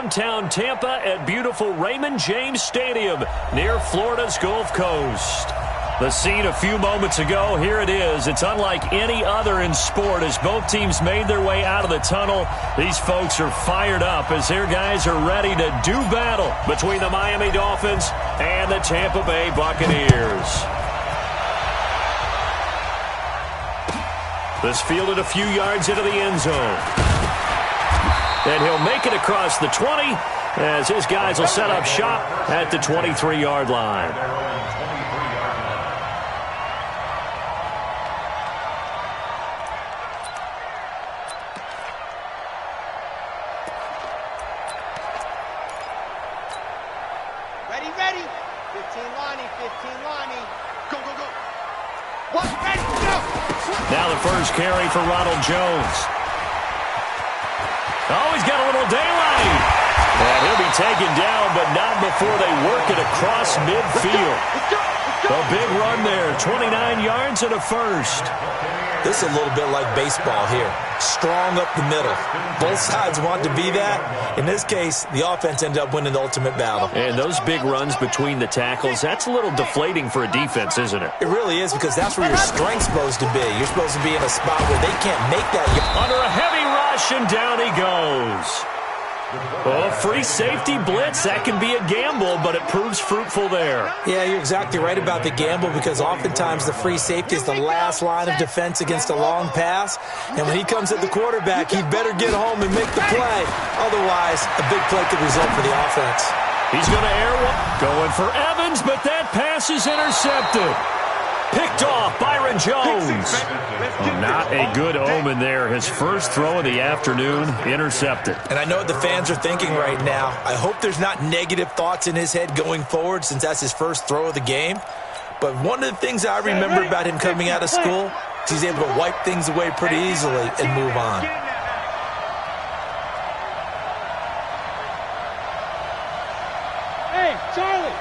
downtown Tampa at beautiful Raymond James Stadium near Florida's Gulf Coast. The scene a few moments ago, here it is. It's unlike any other in sport as both teams made their way out of the tunnel. These folks are fired up as their guys are ready to do battle between the Miami Dolphins and the Tampa Bay Buccaneers. This fielded a few yards into the end zone. And he'll make it across the 20 as his guys will set up shop at the 23-yard line. Now the first carry for Ronald Jones. Oh, he's got a little daylight. And he'll be taken down, but not before they work it across midfield. A big run there, 29 yards and a first. This is a little bit like baseball here. Strong up the middle. Both sides want to be that. In this case, the offense ended up winning the ultimate battle. And those big runs between the tackles, that's a little deflating for a defense, isn't it? It really is, because that's where your strength's supposed to be. You're supposed to be in a spot where they can't make that. Under a heavy rush, and down he goes. Oh, free safety blitz, that can be a gamble, but it proves fruitful there. Yeah, you're exactly right about the gamble, because oftentimes the free safety is the last line of defense against a long pass. And when he comes at the quarterback, he'd better get home and make the play. Otherwise, a big play could result for the offense. He's going to air one. Going for Evans, but that pass is intercepted. Picked off, Byron Jones. Not a good omen there. His first throw of the afternoon, intercepted. And I know what the fans are thinking right now. I hope there's not negative thoughts in his head going forward, since that's his first throw of the game. But one of the things I remember about him coming out of school is he's able to wipe things away pretty easily and move on. Hey, Charlie!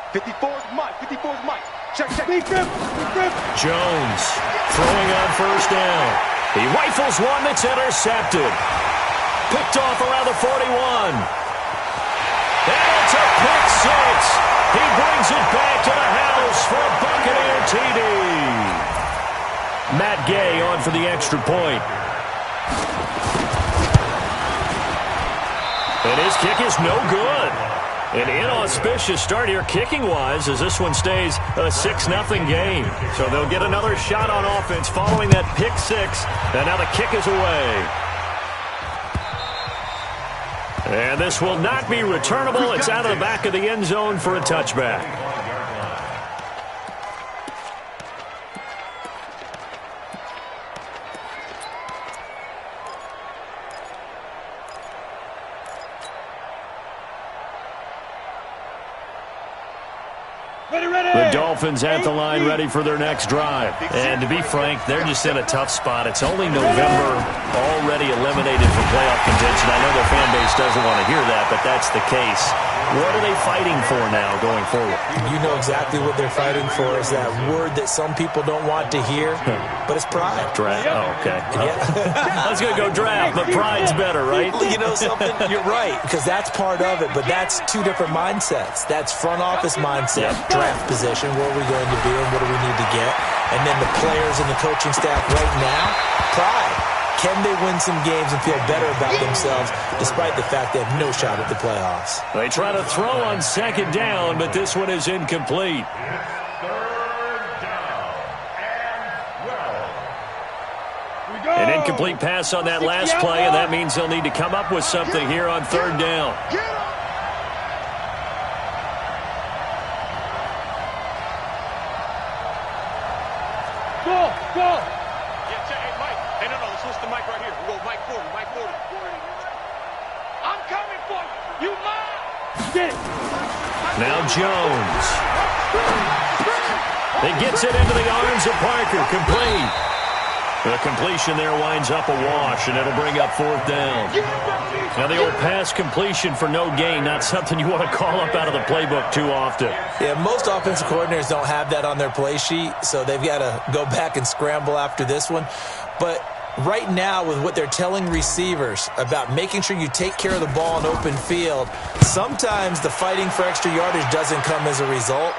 54's Mike. 54's Mike. Check. Jones throwing on first down. He rifles one that's intercepted. Picked off around the 41. And it's a pick six. He brings it back to the house for a Buccaneer TD. Matt Gay on for the extra point. And his kick is no good. An inauspicious start here kicking-wise as this one stays a 6-0 game. So they'll get another shot on offense following that pick six. And now the kick is away. And this will not be returnable. It's out of the back of the end zone for a touchback. The Dolphins at the line ready for their next drive. And to be frank, they're just in a tough spot. It's only November, already eliminated from playoff contention. I know their fan base doesn't want to hear that, but that's the case. What are they fighting for now going forward? You know exactly what they're fighting for is that word that some people don't want to hear, but it's pride. Draft. Oh, okay. Yeah. I was going to go draft, but pride's better, right? Well, you know something? You're right, because that's part of it, but that's two different mindsets. That's front office mindset, draft position, where are we going to be and what do we need to get? And then the players and the coaching staff right now, pride. Can they win some games and feel better about themselves despite the fact they have no shot at the playoffs? They try to throw on second down, but this one is incomplete. An incomplete pass on that last play, and that means they'll need to come up with something here on third down. Go! Now Jones. He gets it into the arms of Parker. Complete. The completion there winds up a wash, and it'll bring up 4th down. Now, the old pass completion for no gain, not something you want to call up out of the playbook too often. Yeah, most offensive coordinators don't have that on their play sheet, so they've got to go back and scramble after this one. But right now, with what they're telling receivers about making sure you take care of the ball in open field, sometimes the fighting for extra yardage doesn't come as a result.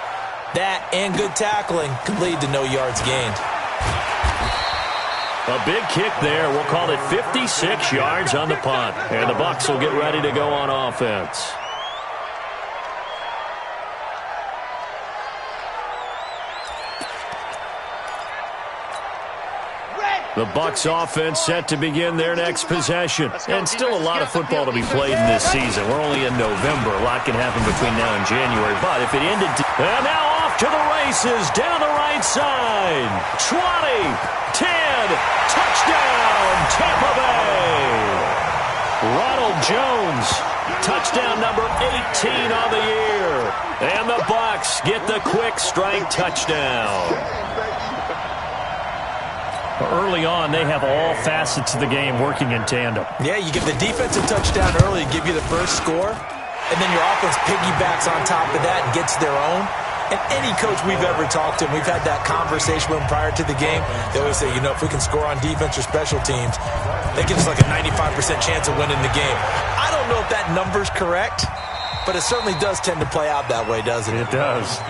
That and good tackling can lead to no yards gained. A big kick there. We'll call it 56 yards on the punt. And the Bucs will get ready to go on offense. The Bucs offense set to begin their next possession. And still a lot of football to be played in this season. We're only in November. A lot can happen between now and January. But if it ended... And now off to the races down the right side. 20... 10, touchdown, Tampa Bay. Ronald Jones, touchdown number 18 on the year. And the Bucs get the quick strike touchdown. Early on, they have all facets of the game working in tandem. Yeah, you give the defensive touchdown early, give you the first score, and then your offense piggybacks on top of that and gets their own. And any coach we've ever talked to, and we've had that conversation with them prior to the game, they always say, you know, if we can score on defense or special teams, that gives us like a 95% chance of winning the game. I don't know if that number's correct, but it certainly does tend to play out that way, doesn't it? It does.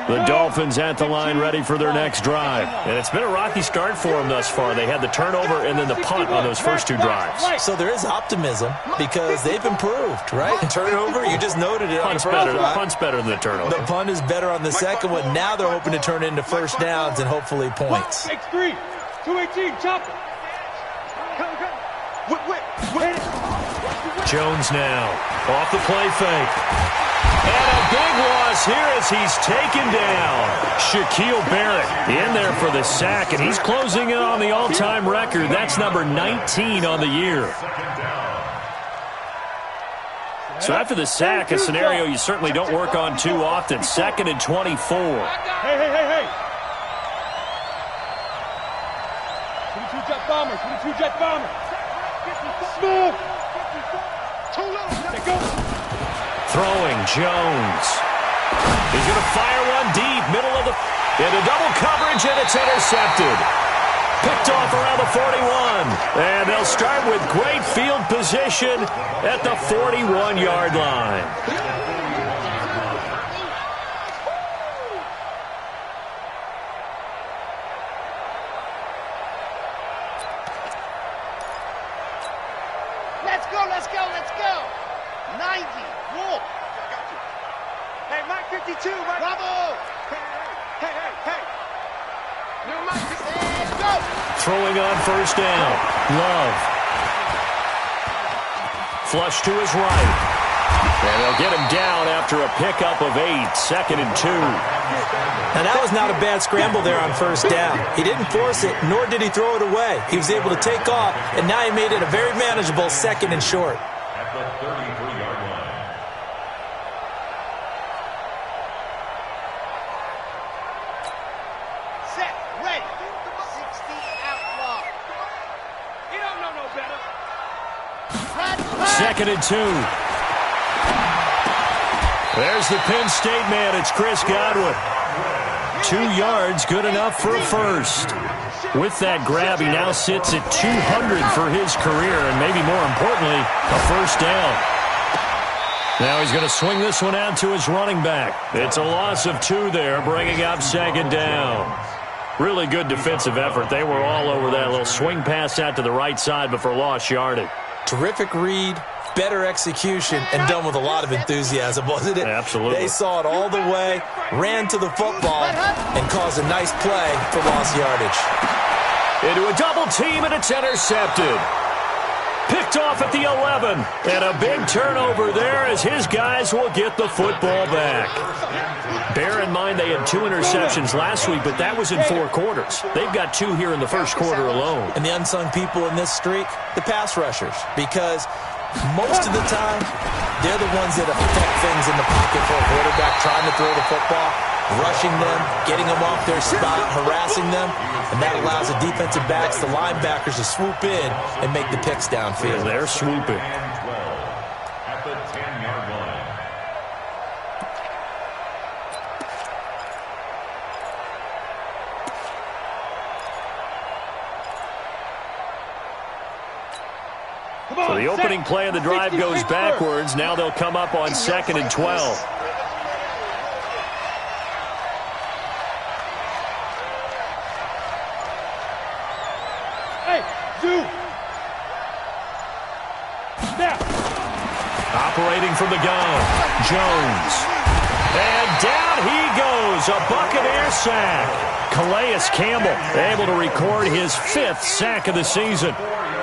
The Dolphins at the line ready for their next drive. And it's been a rocky start for them thus far. They had the turnover and then the punt on those first two drives. So there is optimism because they've improved, right? Turnover, you just noted it. Punt's better than the turnover. The punt is better on the second one. Now they're hoping to turn it into first downs and hopefully points. X3, 218, chopper. Jones now off the play fake. And a big loss here as he's taken down. Shaquille Barrett in there for the sack, and he's closing in on the all-time record. That's number 19 on the year. So after the sack, a scenario you certainly don't work on too often. 2nd and 24. Hey. 22 jet bomber, 22 jet bomber. Smooth. Too low. Let go. Throwing, Jones. He's going to fire one deep, middle of the... Into double coverage, and it's intercepted. Picked off around the 41. And they'll start with great field position at the 41-yard line. Let's go. 90. Wolf. Hey, Mike 52. Mike. Bravo. Hey. New Mike. Let's go. Throwing on first down. Love. Flush to his right. And they'll get him down after a pickup of 8. 2nd and 2. Now, that was not a bad scramble there on first down. He didn't force it, nor did he throw it away. He was able to take off, and now he made it a very manageable 2nd and short. At the 33-yard line. Set, ready. 60 outlaw. You don't know no better. 2nd and 2. There's the Penn State man. It's Chris Godwin. 2 yards, good enough for a first. With that grab, he now sits at 200 for his career, and maybe more importantly, a first down. Now he's going to swing this one out to his running back. It's a loss of 2 there, bringing up 2nd down. Really good defensive effort. They were all over that little swing pass out to the right side before lost yardage. Terrific read, better execution, and done with a lot of enthusiasm, wasn't it? Absolutely. They saw it all the way, ran to the football, and caused a nice play for lost yardage. Into a double team, and it's intercepted. Picked off at the 11. And a big turnover there as his guys will get the football back. Bear in mind they had 2 interceptions last week, but that was in 4 quarters. They've got 2 here in the first quarter alone. And the unsung people in this streak, the pass rushers, because most of the time, they're the ones that affect things in the pocket for a quarterback, trying to throw the football, rushing them, getting them off their spot, harassing them, and that allows the defensive backs, the linebackers, to swoop in and make the picks downfield. They're swooping. At the 10-yard line. So the opening play of the drive goes backwards. Now they'll come up on 2nd and 12. Hey, Zoo. Now. Operating from the gun, Jones. And down he goes, a Buccaneer sack. Calais Campbell able to record his 5th sack of the season.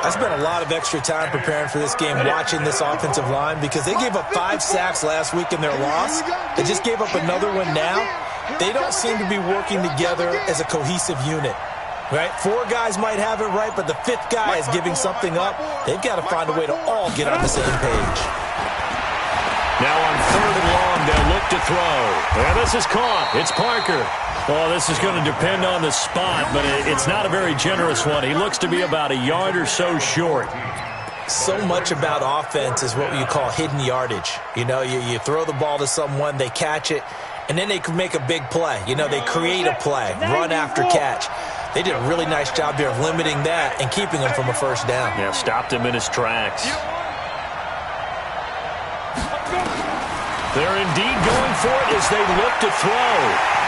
I spent a lot of extra time preparing for this game, watching this offensive line, because they gave up 5 sacks last week in their loss. They just gave up another one now. They don't seem to be working together as a cohesive unit. Right? 4 guys might have it right, but the 5th guy is giving something up. They've got to find a way to all get on the same page. Now on 3rd and long, they'll look to throw. And this is caught. It's Parker. Well, this is going to depend on the spot, but it's not a very generous one. He looks to be about a yard or so short. So much about offense is what you call hidden yardage. You know, you throw the ball to someone, they catch it, and then they can make a big play. You know, they create a play, run after catch. They did a really nice job there of limiting that and keeping him from a first down. Yeah, stopped him in his tracks. They're indeed going for it as they look to throw.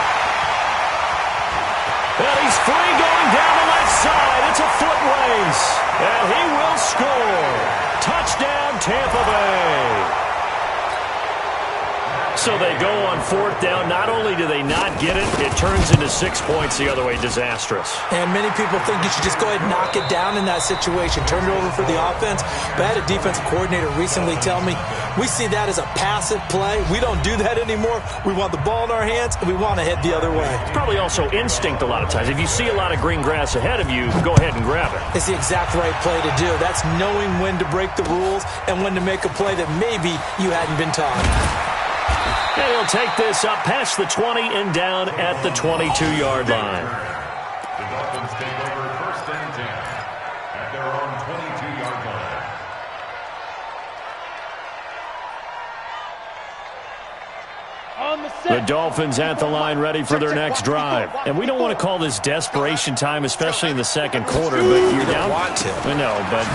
And he's free going down the left side. It's a foot race. And he will score. Touchdown, Tampa Bay. So they go on 4th down. Not only do they not get it, it turns into 6 points the other way. Disastrous. And many people think you should just go ahead and knock it down in that situation. Turn it over for the offense. But I had a defensive coordinator recently tell me, we see that as a passive play. We don't do that anymore. We want the ball in our hands, and we want to head the other way. It's probably also instinct a lot of times. If you see a lot of green grass ahead of you, go ahead and grab it. It's the exact right play to do. That's knowing when to break the rules and when to make a play that maybe you hadn't been taught. And he'll take this up past the 20 and down at the 22-yard line. The Dolphins take over 1st and 10 at their own 22-yard line. The Dolphins at the line ready for their next drive. And we don't want to call this desperation time, especially in the 2nd quarter, but you're down. Want to. I know, but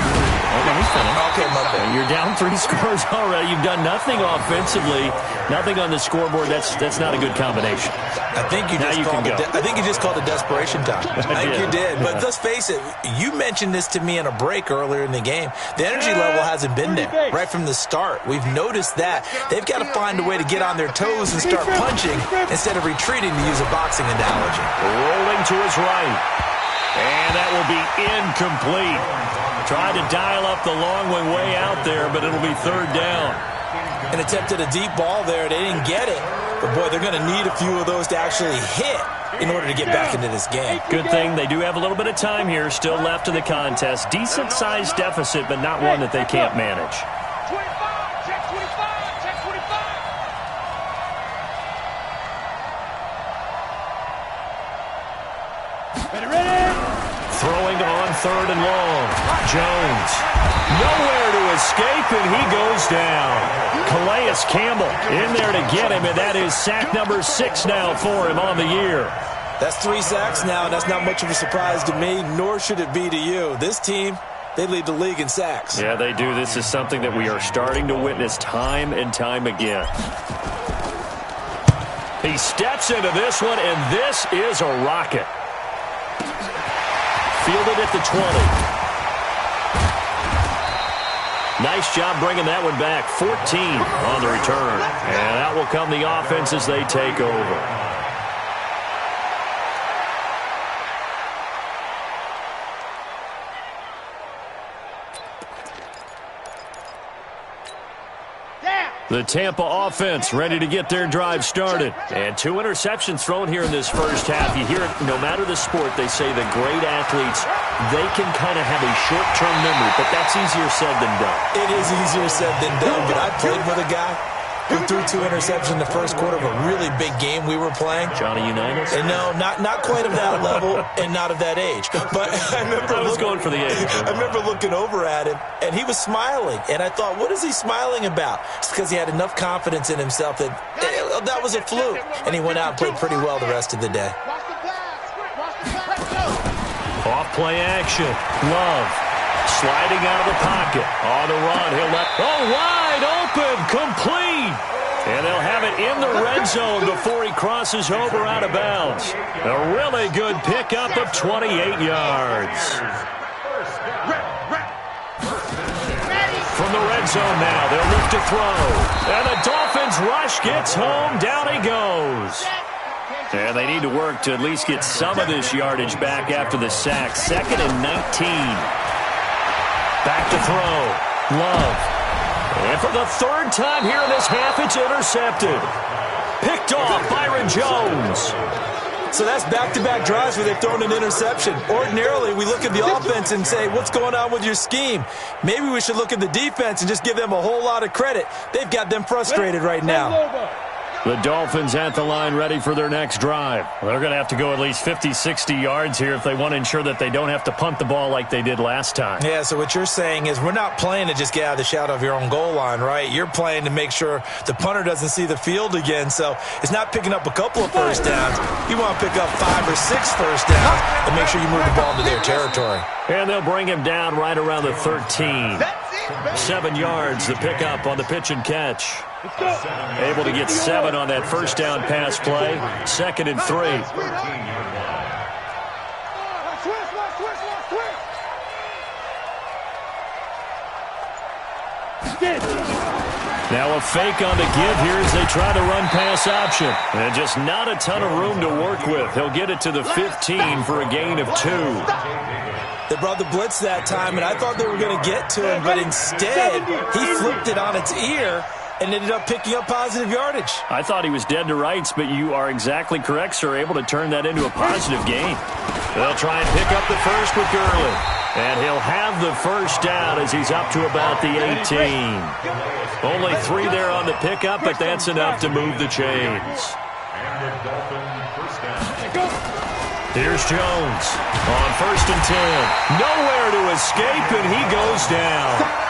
let me finish. Okay, my bad. You're down 3 scores already. You've done nothing offensively, nothing on the scoreboard. That's not a good combination. I think you just called it desperation time. I think you did. But let's face it, you mentioned this to me in a break earlier in the game. The energy level hasn't been there right from the start. We've noticed that. They've got to find a way to get on their toes and start punching instead of retreating, to use a boxing analogy. Rolling to his right. And that will be incomplete. Tried to dial up the long one way out there, but it'll be 3rd down. And attempted a deep ball there. They didn't get it. But, boy, they're going to need a few of those to actually hit in order to get back into this game. Good thing they do have a little bit of time here still left in the contest. Decent-sized deficit, but not one that they can't manage. 25, check 25, check 25. Ready? Throwing on 3rd and long. Jones. Nowhere to escape, and he goes down. Calais Campbell in there to get him, and that is sack number 6 now for him on the year. That's 3 sacks now, and that's not much of a surprise to me, nor should it be to you. This team, they lead the league in sacks. Yeah, they do. This is something that we are starting to witness time and time again. He steps into this one, and this is a rocket. Fielded at the 20. Nice job bringing that one back. 14 on the return. And that will come the offense as they take over. The Tampa offense ready to get their drive started. And 2 interceptions thrown here in this first half. You hear it, no matter the sport, they say the great athletes, they can kind of have a short-term memory, but that's easier said than done. It is easier said than done, but I played with a guy who threw 2 interceptions in the first quarter of a really big game we were playing. Johnny Unitas? And no, not quite of that level and not of that age. But I was going for the age. I remember looking over at him, and he was smiling. And I thought, what is he smiling about? It's because he had enough confidence in himself that that was a fluke. And he went out and played pretty well the rest of the day. Off play action. Love. Sliding out of the pocket. On the run. He'll let... Oh, wide open. Complete. And they'll have it in the red zone before he crosses over out of bounds. A really good pickup of 28 yards. From the red zone now. They'll look to throw. And the Dolphins rush gets home. Down he goes. And they need to work to at least get some of this yardage back after the sack. 2nd and 19. Back to throw. Love. And for the 3rd time here in this half, it's intercepted. Picked off Byron Jones. So that's back-to-back drives where they've thrown an interception. Ordinarily, we look at the offense and say, what's going on with your scheme? Maybe we should look at the defense and just give them a whole lot of credit. They've got them frustrated right now. The Dolphins at the line ready for their next drive. They're going to have to go at least 50, 60 yards here if they want to ensure that they don't have to punt the ball like they did last time. Yeah, so what you're saying is we're not playing to just get out of the shadow of your own goal line, right? You're playing to make sure the punter doesn't see the field again. So it's not picking up a couple of first downs. You want to pick up 5 or 6 first downs and make sure you move the ball into their territory. And they'll bring him down right around the 13. 7 yards, the pickup on the pitch and catch. Able to get 7 on that first down pass play. 2nd and 3. Now a fake on the give here as they try to run pass option. And just not a ton of room to work with. He'll get it to the 15 for a gain of 2. They brought the blitz that time, and I thought they were going to get to him, but instead he flipped it on its ear and ended up picking up positive yardage. I thought he was dead to rights, but you are exactly correct, sir, able to turn that into a positive gain. They'll try and pick up the first with Gurley. And he'll have the first down as he's up to about the 18. Only 3 there on the pickup, but that's enough to move the chains. Here's Jones on 1st and 10. Nowhere to escape, and he goes down.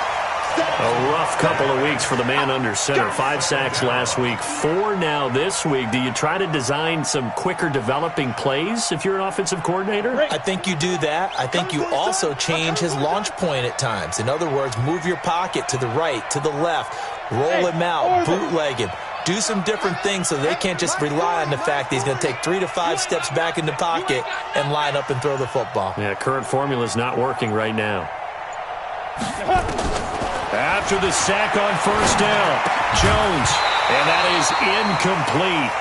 A rough couple of weeks for the man under center. 5 sacks last week, 4 now this week. Do you try to design some quicker developing plays if you're an offensive coordinator? I think you do that. I think you also change his launch point at times. In other words, move your pocket to the right, to the left, roll him out, bootleg him. Do some different things so they can't just rely on the fact that he's going to take 3 to 5 steps back in the pocket and line up and throw the football. Yeah, current formula is not working right now. After the sack on first down, Jones, and that is incomplete.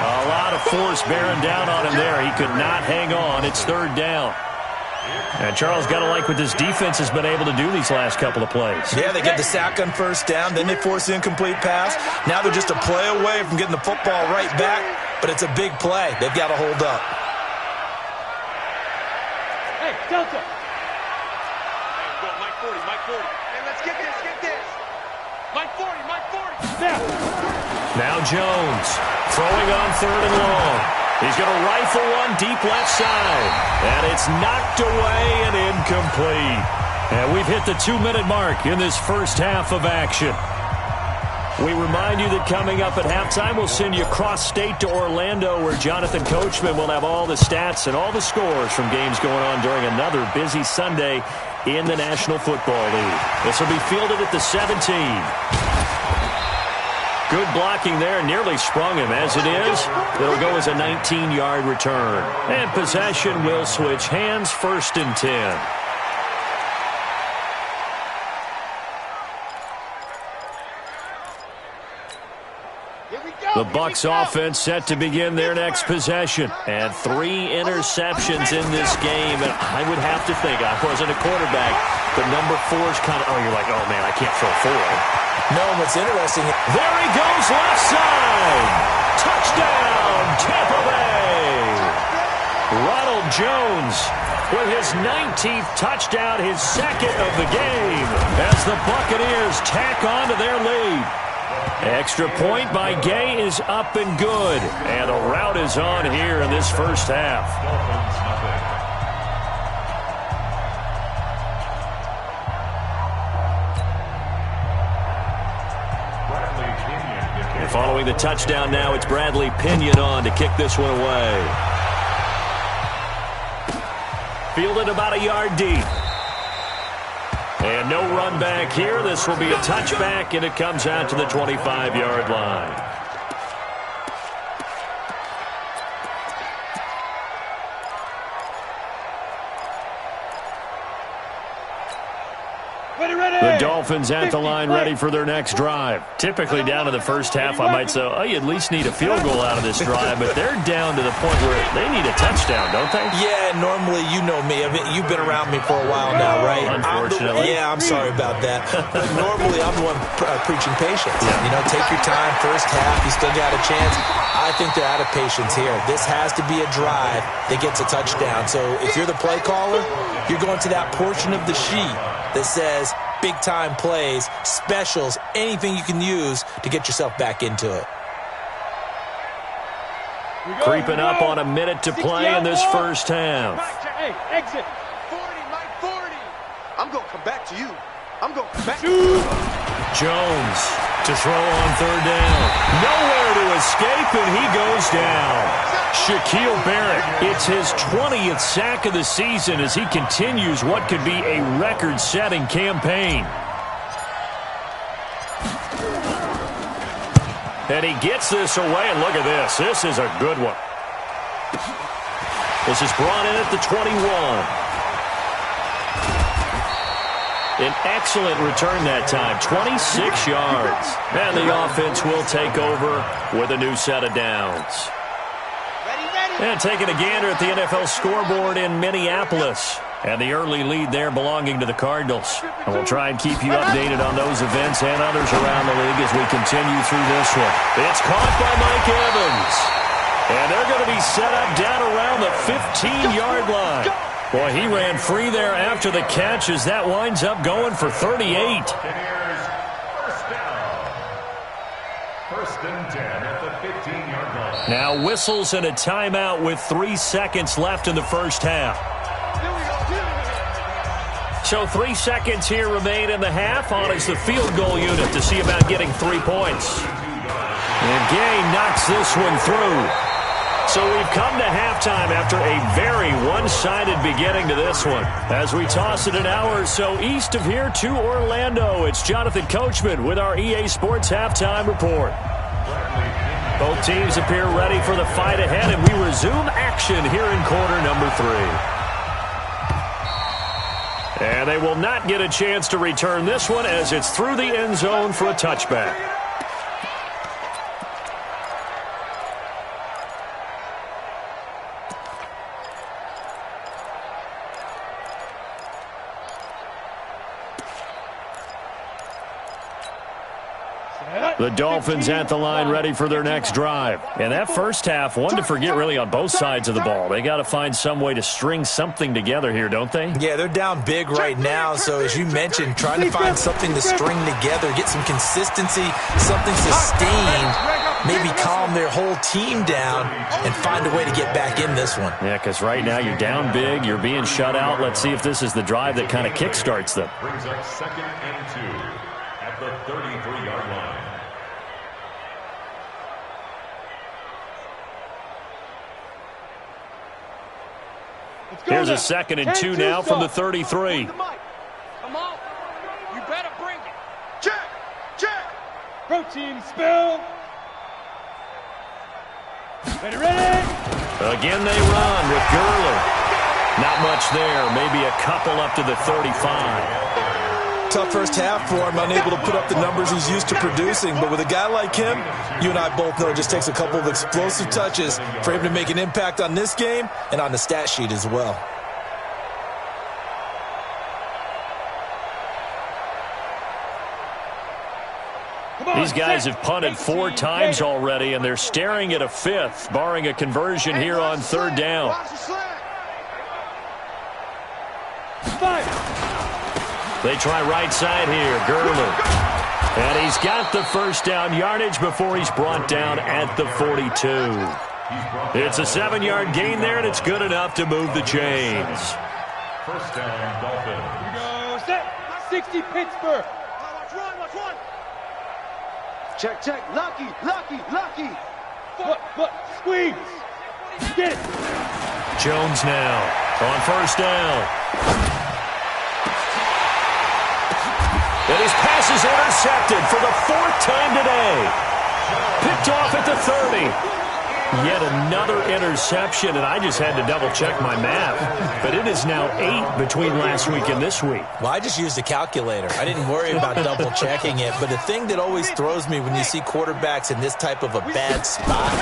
A lot of force bearing down on him there. He could not hang on. It's 3rd down. And Charles got to like what this defense has been able to do these last couple of plays. Yeah, they get the sack on first down, then they force the incomplete pass. Now they're just a play away from getting the football right back, but it's a big play. They've got to hold up. Hey, Delta. Hey, go, Mike 40, Mike 40. Hey, let's get this, get this. Mike 40, Mike 40. Now Jones throwing on 3rd and long. He's going to rifle one deep left side. And it's knocked away and incomplete. And we've hit the 2-minute mark in this first half of action. We remind you that coming up at halftime, we'll send you cross-state to Orlando, where Jonathan Coachman will have all the stats and all the scores from games going on during another busy Sunday in the National Football League. This will be fielded at the 17. Good blocking there, nearly sprung him. As it is, it'll go as a 19-yard return. And possession will switch hands, 1st and 10. The Bucs offense set to begin their next possession. And 3 interceptions in this game. And I would have to think, I wasn't a quarterback, but number 4 is kind of, oh, you're like, oh, man, I can't throw 4. No, what's interesting... There he goes, left side. Touchdown, Tampa Bay. Ronald Jones with his 19th touchdown, his second of the game, as the Buccaneers tack on to their lead. Extra point by Gay is up and good, and a rout is on here in this first half. And following the touchdown now, it's Bradley Pinion on to kick this one away. Fielded about a yard deep. And no run back here. This will be a touchback, and it comes out to the 25-yard line. The Dolphins at the line, ready for their next drive. Typically down to the first half, I might say, oh, you at least need a field goal out of this drive, but they're down to the point where they need a touchdown, don't they? Yeah, normally, you know me. I mean, you've been around me for a while now, right? Unfortunately. I'm sorry about that. But normally, I'm the one preaching patience. Yeah. You know, take your time, first half, you still got a chance. I think they're out of patience here. This has to be a drive that gets a touchdown. So if you're the play caller, you're going to that portion of the sheet that says big-time plays, specials, anything you can use to get yourself back into it. Creeping up on a minute to play in this first half. Hey, exit. 40, Mike, 40. I'm going to come back to you. I'm going to come back to you. Jones to throw on third down. Nowhere to escape, and he goes down. Shaquille Barrett, it's his 20th sack of the season as he continues what could be a record-setting campaign. And he gets this away, and look at this. This is a good one. This is brought in at the 21. An excellent return that time, 26 yards. And the offense will take over with a new set of downs. And taking a gander at the NFL scoreboard in Minneapolis. And the early lead there belonging to the Cardinals. And we'll try and keep you updated on those events and others around the league as we continue through this one. It's caught by Mike Evans. And they're going to be set up down around the 15-yard line. Boy, he ran free there after the catch as that winds up going for 38. First and 10 at the 15-yard line. Now whistles and a timeout with 3 seconds left in the first half. So 3 seconds here remain in the half. On is the field goal unit to see about getting 3 points. And Gay knocks this one through. So we've come to halftime after a very one-sided beginning to this one. As we toss it an hour or so east of here to Orlando, it's Jonathan Coachman with our EA Sports Halftime Report. Both teams appear ready for the fight ahead, and we resume action here in quarter number 3. And they will not get a chance to return this one as it's through the end zone for a touchback. The Dolphins at the line ready for their next drive. And that first half, one to forget really on both sides of the ball. They got to find some way to string something together here, don't they? Yeah, they're down big right now. So as you mentioned, trying to find something to string together, get some consistency, something sustained, maybe calm their whole team down and find a way to get back in this one. Yeah, because right now you're down big, you're being shut out. Let's see if this is the drive that kind of kickstarts them. Brings up 2nd and 2 at the 33-yard line. Here's a 2nd and 2 now from the 33. Come on. You better bring it. Check. Protein spill. Ready. Again they run with Gurley. Not much there. Maybe a couple up to the 35. Tough first half for him, unable to put up the numbers he's used to producing. But with a guy like him, you and I both know it just takes a couple of explosive touches for him to make an impact on this game and on the stat sheet as well. These guys have punted 4 times already, and they're staring at a 5th, barring a conversion here on 3rd down. They try right side here, Gurley. And he's got the 1st down yardage before he's brought down at the 42. It's a 7-yard gain there, and it's good enough to move the chains. 1st down, Dolphins. Here we go, set. 60 Pittsburgh. Watch one. Check. Lucky. What? Squeeze. Get it. Jones now on 1st down. And his pass is intercepted for the 4th time today. Picked off at the 30. Yet another interception, and I just had to double-check my math. But it is now 8 between last week and this week. Well, I just used a calculator. I didn't worry about double-checking it. But the thing that always throws me when you see quarterbacks in this type of a bad spot,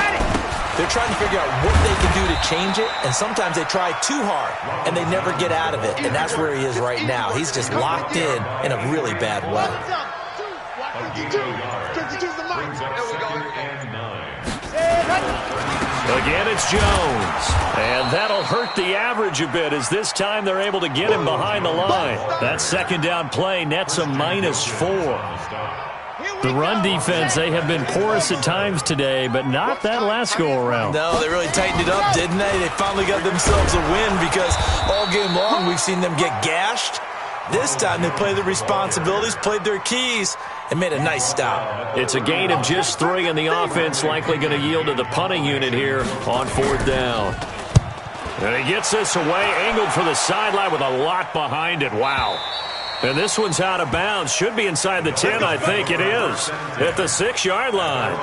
they're trying to figure out what they can do to change it, and sometimes they try too hard, and they never get out of it. And that's where he is right now. He's just locked in a really bad way. Again, it's Jones. And that'll hurt the average a bit, as this time they're able to get him behind the line. That 2nd down play nets a -4. The run defense, they have been porous at times today, but not that last go-around. No, they really tightened it up, didn't they? They finally got themselves a win, because all game long we've seen them get gashed. This time they played their responsibilities, played their keys, and made a nice stop. It's a gain of just 3, and the offense likely going to yield to the punting unit here on 4th down. And he gets this away, angled for the sideline with a lot behind it. Wow. And this one's out of bounds. Should be inside the 10, I think it is, at the 6-yard line.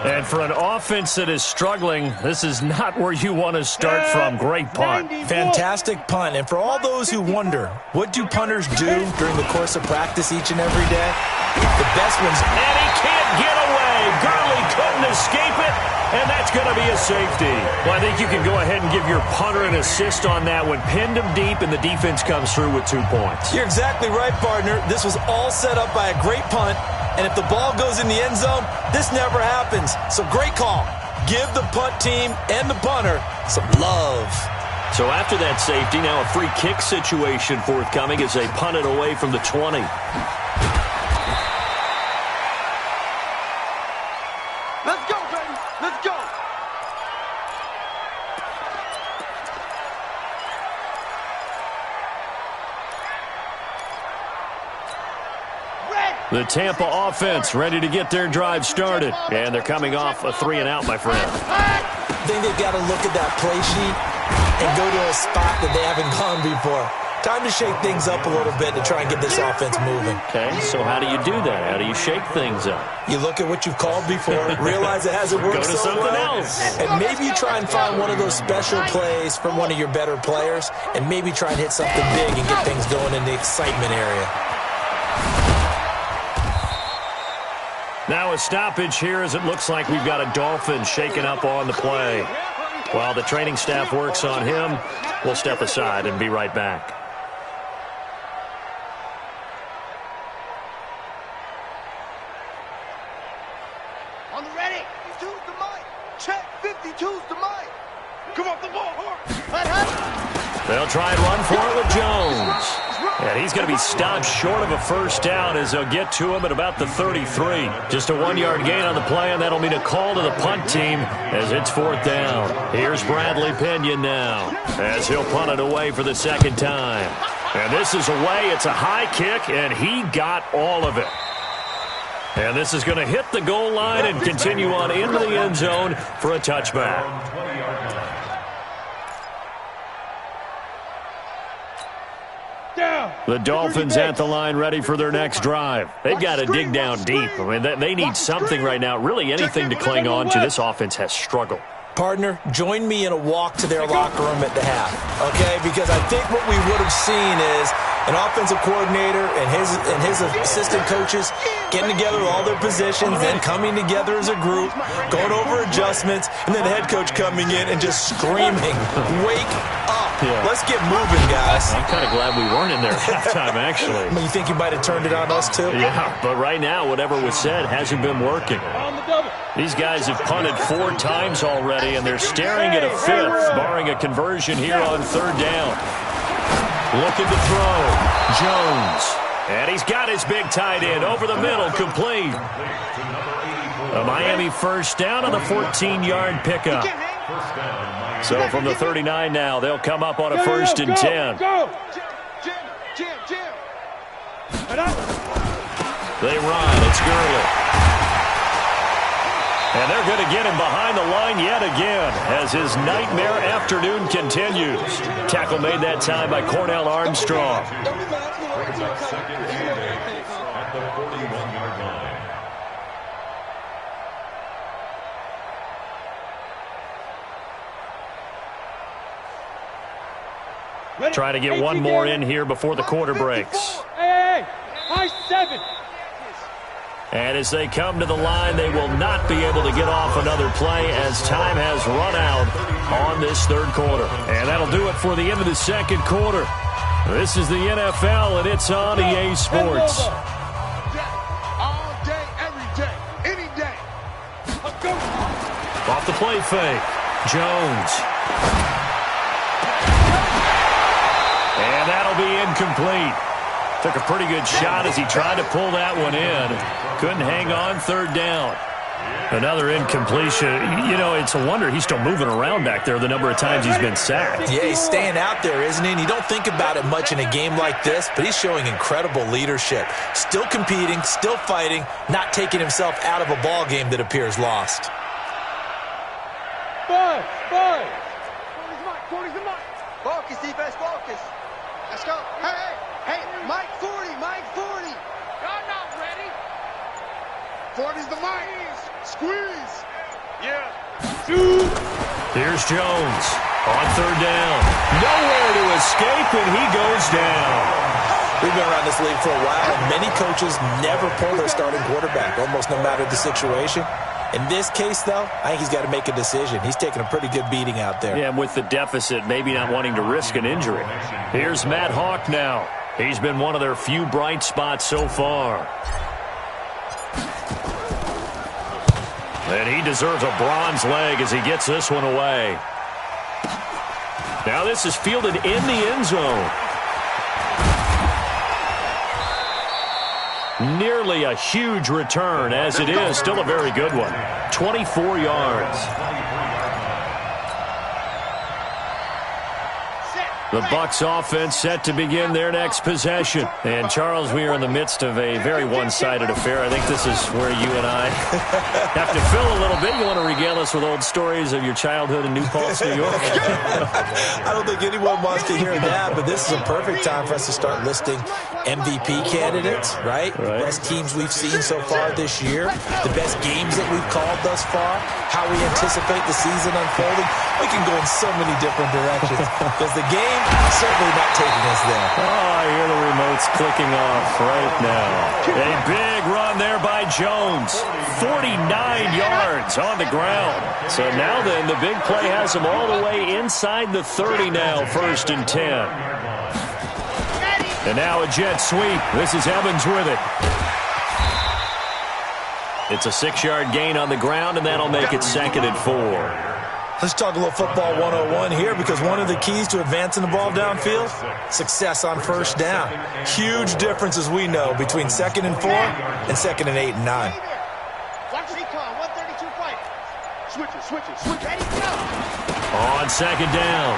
And for an offense that is struggling, this is not where you want to start from. Great punt. Fantastic punt. And for all those who wonder, what do punters do during the course of practice each and every day? The best ones. And he can't get away. Gurley couldn't escape it. And that's going to be a safety. Well, I think you can go ahead and give your punter an assist on that one. Pinned him deep, and the defense comes through with 2 points. You're exactly right, partner. This was all set up by a great punt. And if the ball goes in the end zone, this never happens. So great call. Give the punt team and the punter some love. So after that safety, now a free kick situation forthcoming as they punt it away from the 20. Let's go, baby. Let's go. The Tampa offense ready to get their drive started. And they're coming off a 3-and-out, my friend. I think they've got to look at that play sheet and go to a spot that they haven't gone before. Time to shake things up a little bit to try and get this offense moving. Okay, so how do you do that? How do you shake things up? You look at what you've called before, realize it hasn't worked Go to so something well, else. and maybe you try and find one of those special plays from one of your better players, and maybe try and hit something big and get things going in the excitement area. Now a stoppage here, as it looks like we've got a Dolphin shaken up on the play. While the training staff works on him, we'll step aside and be right back. On the ready. 52's the mic. Check. 52's the mic. Come off the ball. They'll try and run for it with Jones. And he's going to be stopped short of a 1st down as they'll get to him at about the 33. Just a 1-yard gain on the play, and that'll mean a call to the punt team as it's 4th down. Here's Bradley Pinion now as he'll punt it away for the 2nd time. And this is away. It's a high kick, and he got all of it. And this is going to hit the goal line and continue on into the end zone for a touchback. The Dolphins at the line ready for their next drive. They've got to dig down deep. I mean, they need something right now, really anything to cling on to. This offense has struggled. Partner, join me in a walk to their locker room at the half, okay? Because I think what we would have seen is an offensive coordinator and his assistant coaches getting together with all their positions, then coming together as a group, going over adjustments, and then the head coach coming in and just screaming, "Wake up!" Yeah. Let's get moving, guys. I'm kind of glad we weren't in there at halftime, actually. You think you might have turned it on us, too? Yeah, but right now, whatever was said hasn't been working. These guys have punted 4 times already, and they're staring at a 5th, barring a conversion here on 3rd down. Looking to throw. Jones. And he's got his big tight end over the middle, complete. A Miami first down on the 14-yard pickup. So from the 39 now, they'll come up on a 1st and 10. They run. It's Gurley. And they're going to get him behind the line yet again as his nightmare afternoon continues. Tackle made that time by Cornell Armstrong. At the 41-yard line. Trying to get one more in here before the quarter breaks. Hey, high 7. And as they come to the line, they will not be able to get off another play as time has run out on this 3rd quarter. And that'll do it for the end of the 2nd quarter. This is the NFL, and it's on EA Sports. All day, every day, any day. Off the play fake. Jones. And that'll be incomplete. Took a pretty good shot as he tried to pull that one in. Couldn't hang on, 3rd down. Another incompletion. You know, it's a wonder he's still moving around back there the number of times he's been sacked. Yeah, he's staying out there, isn't he? And you don't think about it much in a game like this, but he's showing incredible leadership. Still competing, still fighting, not taking himself out of a ball game that appears lost. 5. 40's the mark. Focus, defense, focus. Let's go. Hey, Mike 40, Mike 40. Y'all not ready. 40's the mark. Squeeze. Yeah. Shoot. Here's Jones on 3rd down. Nowhere to escape, and he goes down. We've been around this league for a while, and many coaches never pull their starting quarterback, almost no matter the situation. In this case, though, I think he's got to make a decision. He's taking a pretty good beating out there. Yeah, and with the deficit, maybe not wanting to risk an injury. Here's Matt Hawk now. He's been one of their few bright spots so far. And he deserves a bronze leg as he gets this one away. Now this is fielded in the end zone. Nearly a huge return, as it is still a very good one. 24 yards. The Bucs offense set to begin their next possession. And, Charles, we are in the midst of a very one-sided affair. I think this is where you and I have to fill a little bit. You want to regale us with old stories of your childhood in New Paltz, New York? I don't think anyone wants to hear that, but this is a perfect time for us to start listing MVP candidates, right? The best teams we've seen so far this year, the best games that we've called thus far, how we anticipate the season unfolding. We can go in so many different directions because the game certainly not taking us there. Oh, I hear the remotes clicking off right now. A big run there by Jones. 49 yards on the ground. So now then, the big play has him all the way inside the 30 now, 1st and 10. And now a jet sweep. This is Evans with it. It's a 6-yard gain on the ground, and that'll make it 2nd and 4. Let's talk a little football 101 here, because one of the keys to advancing the ball downfield, success on 1st down. Huge difference, as we know, between 2nd and 4 and 2nd and 8 and 9. Watch recon, 132 fight. Switch it. Ready, go. On 2nd down,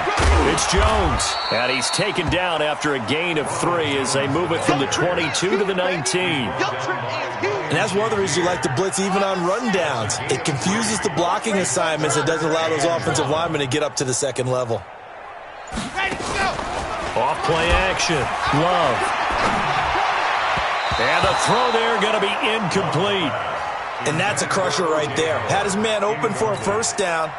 it's Jones. And he's taken down after a gain of 3 as they move it from the 22 to the 19. And that's one of the reasons you like to blitz even on rundowns. It confuses the blocking assignments. It doesn't allow those offensive linemen to get up to the 2nd level. Ready, go. Off play action. Love. And the throw there going to be incomplete. And that's a crusher right there. Had his man open for a 1st down.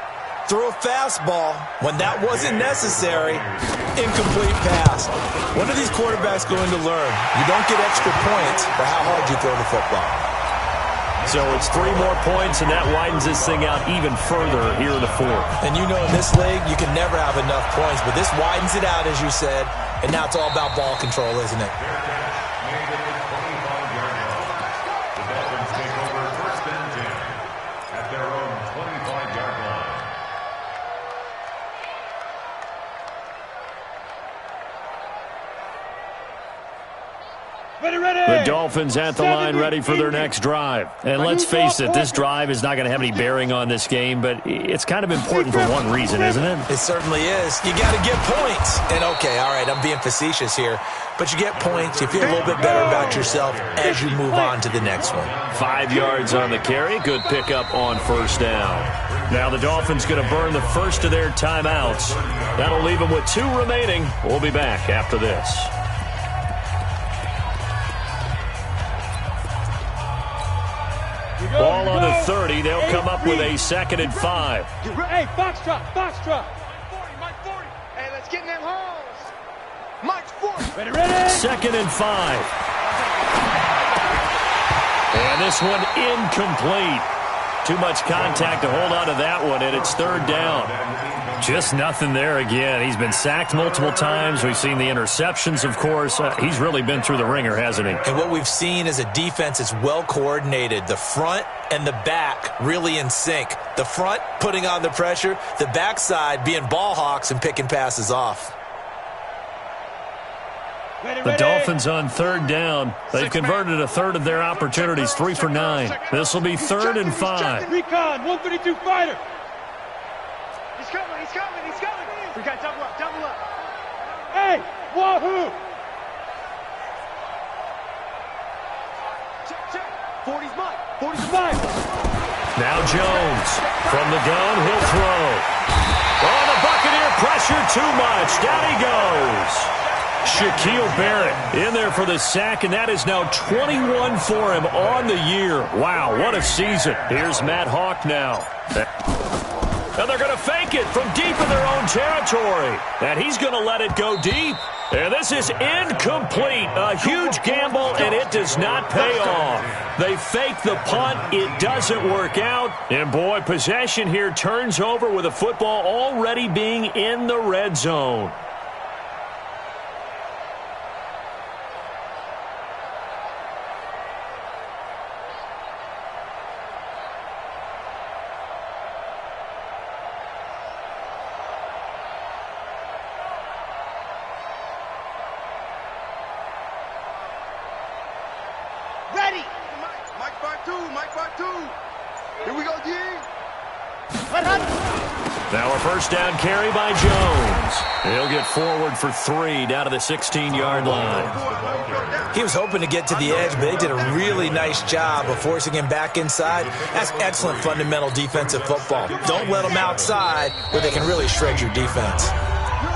Throw a fastball when that wasn't necessary. Incomplete pass. When are these quarterbacks going to learn? You don't get extra points for how hard you throw the football. So it's 3 more points, and that widens this thing out even further here in the fourth. And you know in this league, you can never have enough points, but this widens it out, as you said, and now it's all about ball control, isn't it? The Dolphins at the line ready for their next drive. And let's face it, this drive is not going to have any bearing on this game, but it's kind of important for one reason, isn't it? It certainly is. You got to get points. And, okay, all right, I'm being facetious here, but you get points. You feel a little bit better about yourself as you move on to the next one. 5 yards on the carry. Good pickup on first down. Now the Dolphins going to burn the first of their timeouts. That'll leave them with 2 remaining. We'll be back after this. Ball on the 30. They'll come up with a 2nd and 5. Hey, Foxtrot. Mike 40. Hey, let's get in them holes. Mike 40. Ready. 2nd and 5. And this one incomplete. Too much contact to hold on to that one, and it's 3rd down. Just nothing there again. He's been sacked multiple times. We've seen the interceptions, of course. He's really been through the ringer, hasn't he? And what we've seen is a defense that's well coordinated. The front and the back really in sync. The front putting on the pressure, the backside being ball hawks and picking passes off. The Dolphins on 3rd down. They've converted a third of their opportunities, 3 for 9. This will be 3rd and 5. Recon, 132 fighter. He's coming. We got double up. Hey, wahoo! Check. 40's mine. 40's mine. Now Jones from the gun. He'll throw. Oh, the Buccaneer pressure too much. Down he goes. Shaquille Barrett in there for the sack, and that is now 21 for him on the year. Wow, what a season. Here's Matt Hawk now. And they're going to fake it from deep in their own territory. And he's going to let it go deep. And this is incomplete. A huge gamble, and it does not pay off. They fake the punt. It doesn't work out. And, boy, possession here turns over with the football already being in the red zone. Now a first down carry by Jones. He'll get forward for 3 down to the 16-yard line. He was hoping to get to the edge, but they did a really nice job of forcing him back inside. That's excellent fundamental defensive football. Don't let them outside where they can really shred your defense.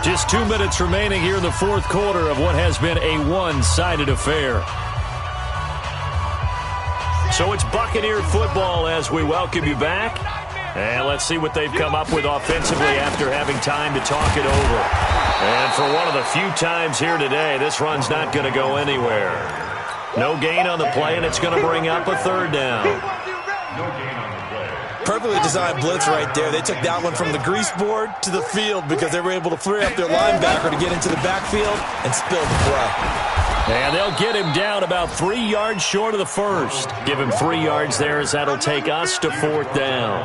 Just 2 minutes remaining here in the fourth quarter of what has been a one-sided affair. So it's Buccaneer football as we welcome you back. And let's see what they've come up with offensively after having time to talk it over. And for one of the few times here today, this run's not going to go anywhere. No gain on the play, and it's going to bring up a 3rd down. Perfectly designed blitz right there. They took that one from the grease board to the field because they were able to free up their linebacker to get into the backfield and spill the play. And they'll get him down about 3 yards short of the first. Give him 3 yards there as that'll take us to 4th down.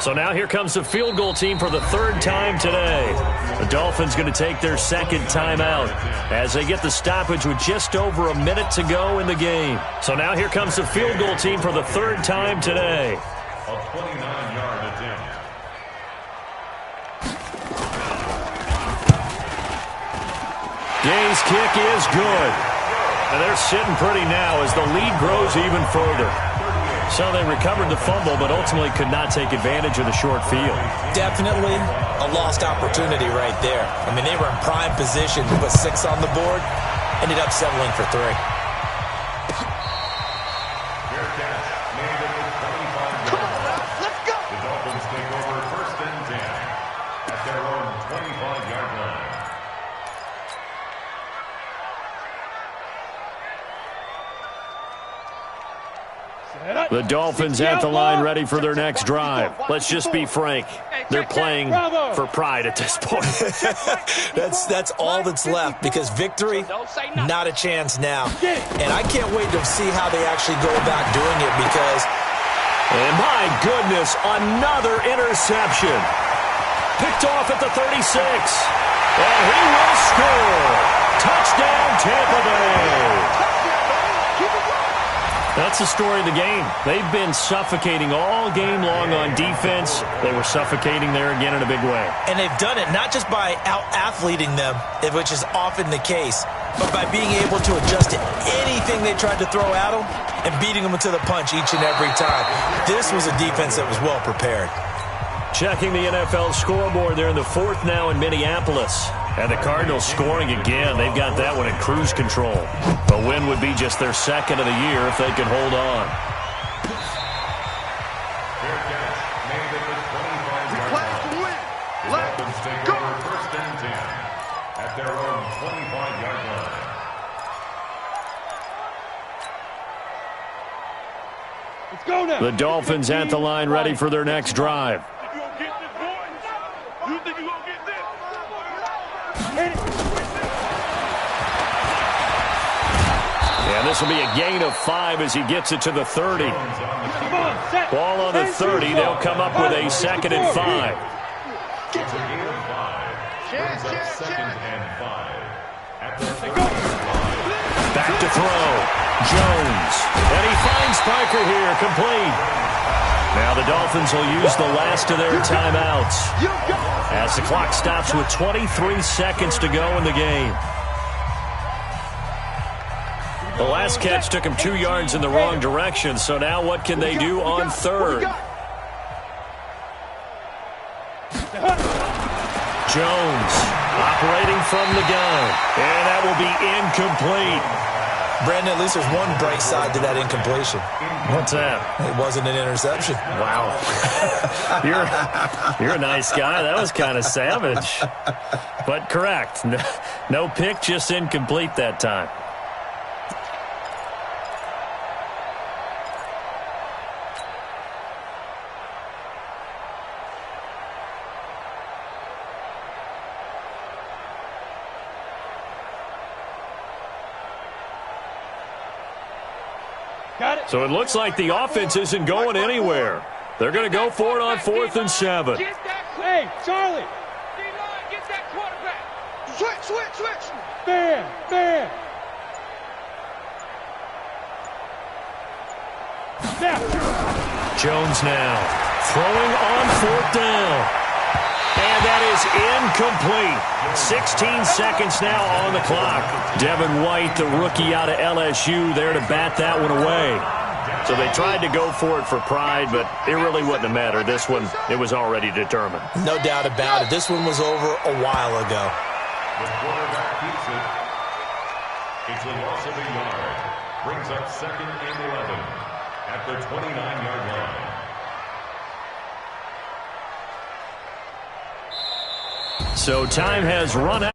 So now here comes the field goal team for the 3rd time today. The Dolphins going to take their 2nd timeout as they get the stoppage with just over a minute to go in the game. So now here comes the field goal team for the 3rd time today. A 29-yard attempt. Gay's kick is good. And they're sitting pretty now as the lead grows even further. So they recovered the fumble, but ultimately could not take advantage of the short field. Definitely a lost opportunity right there. I mean, they were in prime position to put 6 on the board, ended up settling for 3. Let's go. The Dolphins take over 1st and 10 at their own 25-yard line. The Dolphins at the line ready for their next drive. Let's just be frank. They're playing for pride at this point. That's all that's left, because victory, not a chance now. And I can't wait to see how they actually go about doing it, because... And my goodness, another interception. Picked off at the 36. And he will score. Touchdown, Tampa Bay. That's the story of the game. They've been suffocating all game long on defense. They were suffocating there again in a big way. And they've done it not just by out-athleting them, which is often the case, but by being able to adjust to anything they tried to throw at them and beating them to the punch each and every time. This was a defense that was well prepared. Checking the NFL scoreboard. They're in the fourth now in Minneapolis. And the Cardinals scoring again. They've got that one in cruise control. A win would be just their second of the year if they could hold on. Let's take over first and 10 at their own 25-yard line. Let's go now. The Dolphins at the line ready for their next drive. And this will be a gain of 5 as he gets it to the 30. Ball on the 30. They'll come up with a second and 5. It's a gain of 5. Brings up second and 5 at the 35. Back to throw. Jones. And he finds Piker here, complete. Now the Dolphins will use the last of their timeouts as the clock stops with 23 seconds to go in the game. The last catch took him 2 yards in the wrong direction, so now what can they do on third? Jones operating from the gun, and that will be incomplete. Brandon, at least there's one bright side to that incompletion. What's that? It wasn't an interception. Wow. You're a nice guy. That was kind of savage. But correct. No pick, just incomplete that time. So it looks like the offense isn't going anywhere. They're going to go for it on 4th and 7. Hey, Charlie. D-line, get that quarterback. Switch. Bam. Jones now throwing on 4th down. And that is incomplete. 16 seconds now on the clock. Devin White, the rookie out of LSU, there to bat that one away. So they tried to go for it for pride, but it really wouldn't have mattered. This one, it was already determined. No doubt about it. This one was over a while ago. The quarterback keeps it. It's a loss of a yard. Brings up second and 11 at the 29-yard line. So time has run out.